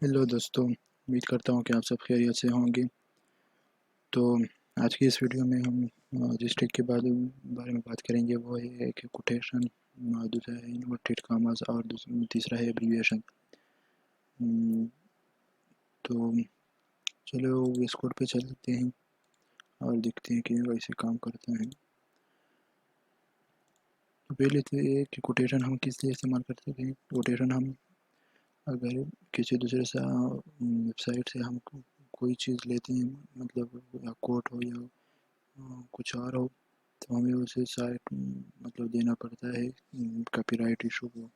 Hello दोस्तों, उम्मीद करता हूँ कि आप सब खैरियत से होंगे। तो आज की इस वीडियो में हम जिस ट्रिक के बारे में बात करेंगे वो है कि कोटेशन, दूसरा है इन्वर्टेड कामास और तीसरा है एब्रीविएशन। तो चलो इस कोड पे चलते हैं और देखते हैं कि कैसे काम करता है। तो पहले तो ये कि कोटेशन हम किस लिए इस्तेमाल करते हैं। कोटेशन हम अगर किसी दूसरे से वेबसाइट से हम कोई चीज़ लेते हैं, मतलब या कोट हो या कुछ और हो, तो हमें उसे साइट मतलब देना पड़ता है कॉपीराइट इशू को,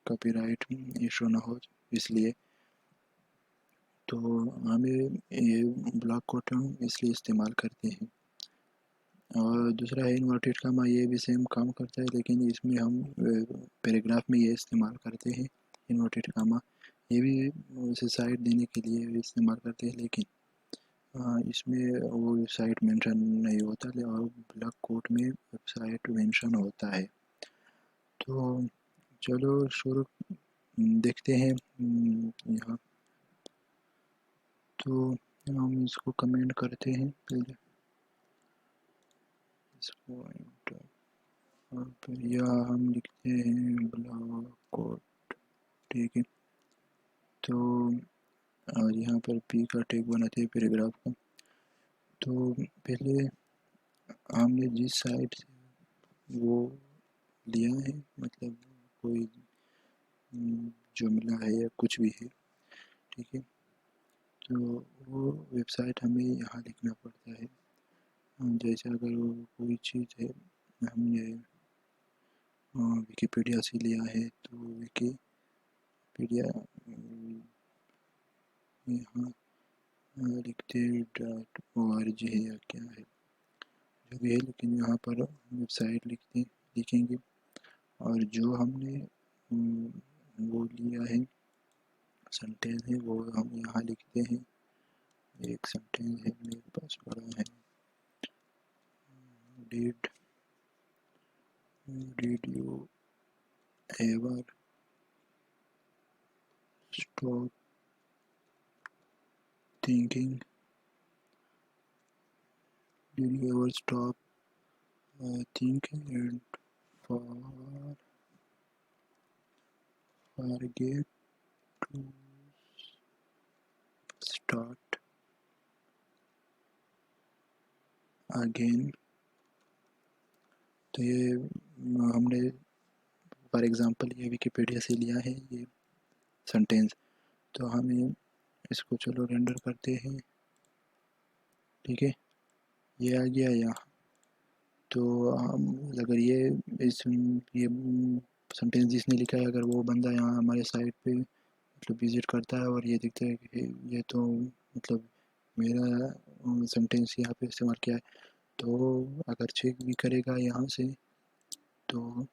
कॉपीराइट इशू ना हो इसलिए। तो हमें ये ब्लॉक कोट हम इसलिए इस्तेमाल करते हैं। और दूसरा है इन्वर्टेड कामा, ये भी सेम काम करता है लेकिन इसमें हम पैराग्राफ में ये इस्तेमाल करते हैं इन्वर्टेड कामा। ये भी उसे साइट देने के लिए इस्तेमाल करते हैं, लेकिन इसमें वो वेबसाइट मेंशन नहीं होता और ब्लॉक कोट में वेबसाइट मेंशन होता है। तो चलो शुरू देखते हैं यहाँ। तो हम इसको कमेंट करते हैं पहले इसको और फिर यहाँ हम लिखते हैं ब्लॉक कोट। ठीक है, तो और यहाँ पर पी का टैग बनाते हैं पैराग्राफ का। तो पहले हमने जिस साइट से वो लिया है, मतलब कोई जुमला है या कुछ भी है, ठीक है, तो वो वेबसाइट हमें यहाँ लिखना पड़ता है। जैसे अगर वो कोई चीज़ है, हमने विकिपीडिया से लिया है तो विकिपीडिया यहाँ लिखते .org है या क्या है जो भी है, लेकिन यहाँ पर वेबसाइट लिखेंगे। और जो हमने वो लिया है सेंटेंस है वो हम यहाँ लिखते हैं। एक सेंटेंस है मेरे पास पड़ा है, did you ever stop thinking, did you ever stop thinking and forget to start again। तो ये हमने फॉर एग्ज़ाम्पल ये विकिपीडिया से लिया है ये सेंटेंस। तो हमें इसको चलो रेंडर करते हैं। ठीक है, ये आ गया यहाँ। तो हम अगर ये सेंटेंस जिसने लिखा है, अगर वो बंदा यहाँ हमारे साइट पे मतलब विज़िट करता है और ये दिखता है कि ये तो मतलब मेरा सेंटेंस यहाँ पे इस्तेमाल किया है, तो अगर चेक भी करेगा यहाँ से तो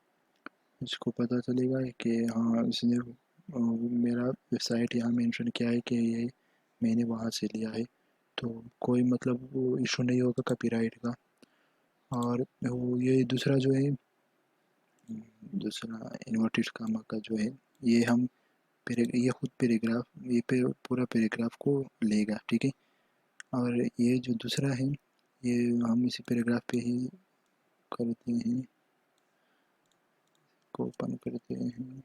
इसको पता चलेगा कि हाँ इसने मेरा वेबसाइट यहाँ मेंशन किया है कि ये मैंने वहाँ से लिया है। तो कोई मतलब वो इशू नहीं होगा कॉपीराइट का। और वो ये दूसरा जो है, दूसरा इन्वर्टेड कामा का जो है, ये हम ये खुद पैराग्राफ, ये पूरा पैराग्राफ को लेगा। ठीक है, और ये जो दूसरा है ये हम इसी पैराग्राफ पे ही करते हैं, को ओपन करते हैं।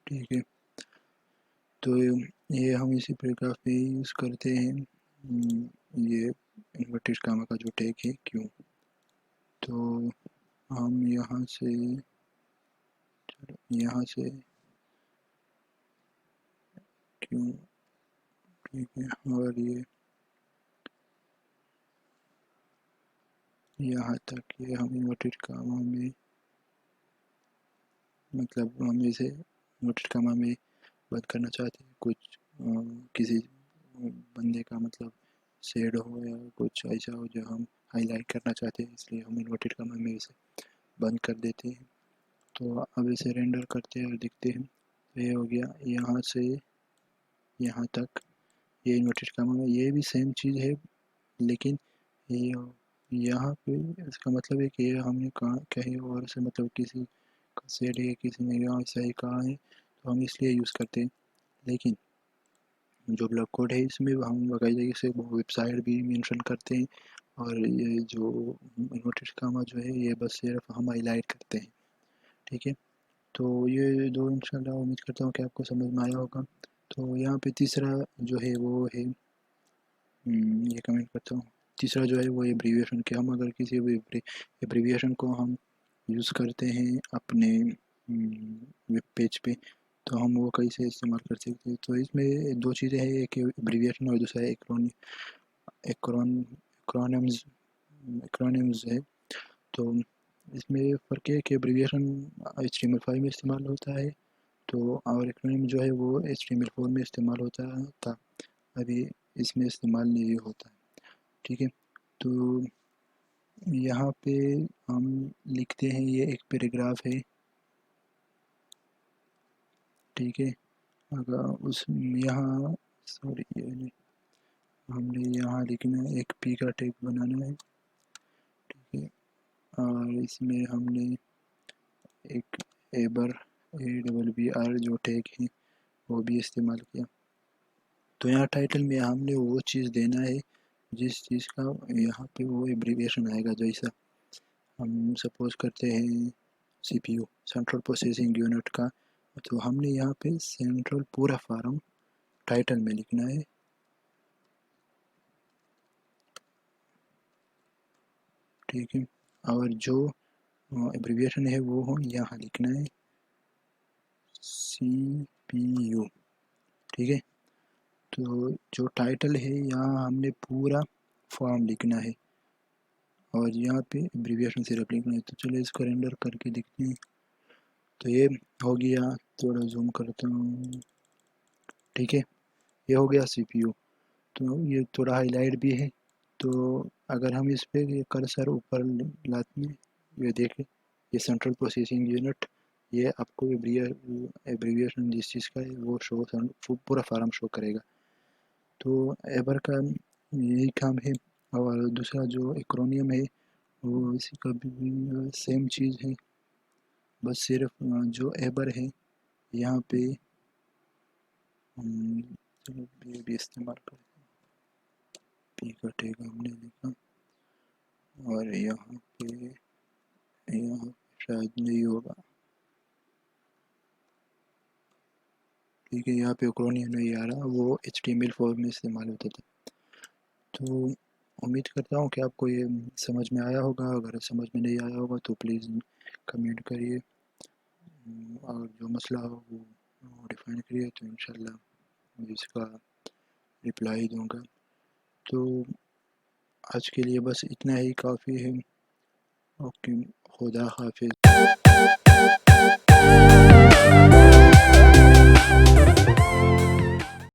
ठीक है, तो ये हम इसी पैराग्राफ पे ही यूज़ करते हैं ये इन्वर्टेड कामा का जो टैग है क्यों। तो हम यहाँ से क्यों, ठीक है, और ये यहाँ तक ये हम इन्वर्टेड कामा में मतलब हम इसे इन्वर्टेड कामा में बंद करना चाहते हैं। कुछ किसी बंदे का मतलब शेड हो या कुछ ऐसा हो जो हम हाईलाइट करना चाहते हैं, इसलिए हम इन्वर्टेड कामा में इसे बंद कर देते हैं। तो अब इसे रेंडर करते हैं और देखते हैं। तो ये हो गया यहाँ से यहाँ तक, ये इन्वर्टेड कामा में ये भी सेम चीज़ है, लेकिन ये यहाँ पे इसका मतलब है कि ये हमने कहा कहीं और से, मतलब किसी का सेट है, किसी ने यहाँ सही कहा है तो हम इसलिए यूज़ करते हैं। लेकिन जो ब्लॉक कोड है इसमें हम बाकायदगी से वो वेबसाइट भी मेंशन करते हैं, और ये जो इन्वर्टेड कामा जो है ये बस सिर्फ हम हाईलाइट करते हैं। ठीक है, तो ये दो इंशाल्लाह उम्मीद करता हूँ कि आपको समझ में आया होगा। तो यहाँ पे तीसरा जो है वो है, ये कमेंट करता हूँ, तीसरा जो है वो एब्रीविएशन, कि हम अगर किसी एब्रीविएशन को हम यूज़ करते हैं अपने वेब पेज पे तो हम वो कैसे इस्तेमाल कर सकते हैं। तो इसमें दो चीज़ें हैं, एक एब्रीविएशन और दूसरा एक्रोनिम्स एक्रोनिम्स है। तो इसमें फ़र्क है कि एब्रीविएशन HTML5 में इस्तेमाल होता है, तो और एक्रोनिम जो है वो HTML4 में इस्तेमाल होता था, अभी इसमें इस्तेमाल नहीं होता है। ठीक है, तो यहाँ पे हम लिखते हैं, ये एक पैराग्राफ है। ठीक है, अगर उस यहाँ सॉरी ये नहीं, हमने यहाँ लिखना है, एक पी का टैग बनाना है। ठीक है, और इसमें हमने एक एबर AWBR जो टैग है वो भी इस्तेमाल किया। तो यहाँ टाइटल में हमने वो चीज़ देना है जिस चीज़ का यहाँ पे वो एब्रीविएशन आएगा। जैसा हम सपोज करते हैं CPU सेंट्रल प्रोसेसिंग यूनिट का, तो हमने यहाँ पे सेंट्रल पूरा फार्म टाइटल में लिखना है। ठीक है, और जो एब्रीविएशन है वो हो यहाँ लिखना है CPU। ठीक है, तो जो टाइटल है यहाँ हमने पूरा फॉर्म लिखना है और यहाँ पे एब्रीविएशन सिर्फ लिखना है। तो चलिए इसको रेंडर करके देखते हैं। तो ये हो गया, थोड़ा जूम करता हूँ। ठीक है, ये हो गया CPU। तो ये थोड़ा हाईलाइट भी है, तो अगर हम इस पे कर्सर ऊपर लाते हैं, ये देखें, ये सेंट्रल प्रोसेसिंग यूनिट, ये आपको एब्रीविएशन जिस चीज़ का है वो शो पूरा फार्म शो करेगा। तो एबर का यही काम है। और दूसरा जो एक्रोनियम है वो इसी का भी सेम चीज़ है, बस सिर्फ जो एबर है यहाँ पे चलो ये भी इस्तेमाल करते हैं। पी का टैग हमने लिखा और यहाँ शायद नहीं होगा। ठीक है, यहाँ पे एक्रोनियम नहीं आ रहा, वो HTML4 में इस्तेमाल होता था। तो उम्मीद करता हूँ कि आपको ये समझ में आया होगा। अगर समझ में नहीं आया होगा तो प्लीज़ कमेंट करिए, और जो मसला हो वो डिफाइन करिए, तो इंशाल्लाह मैं इसका रिप्लाई दूंगा। तो आज के लिए बस इतना ही काफ़ी है। ओके, खुदा हाफिज़।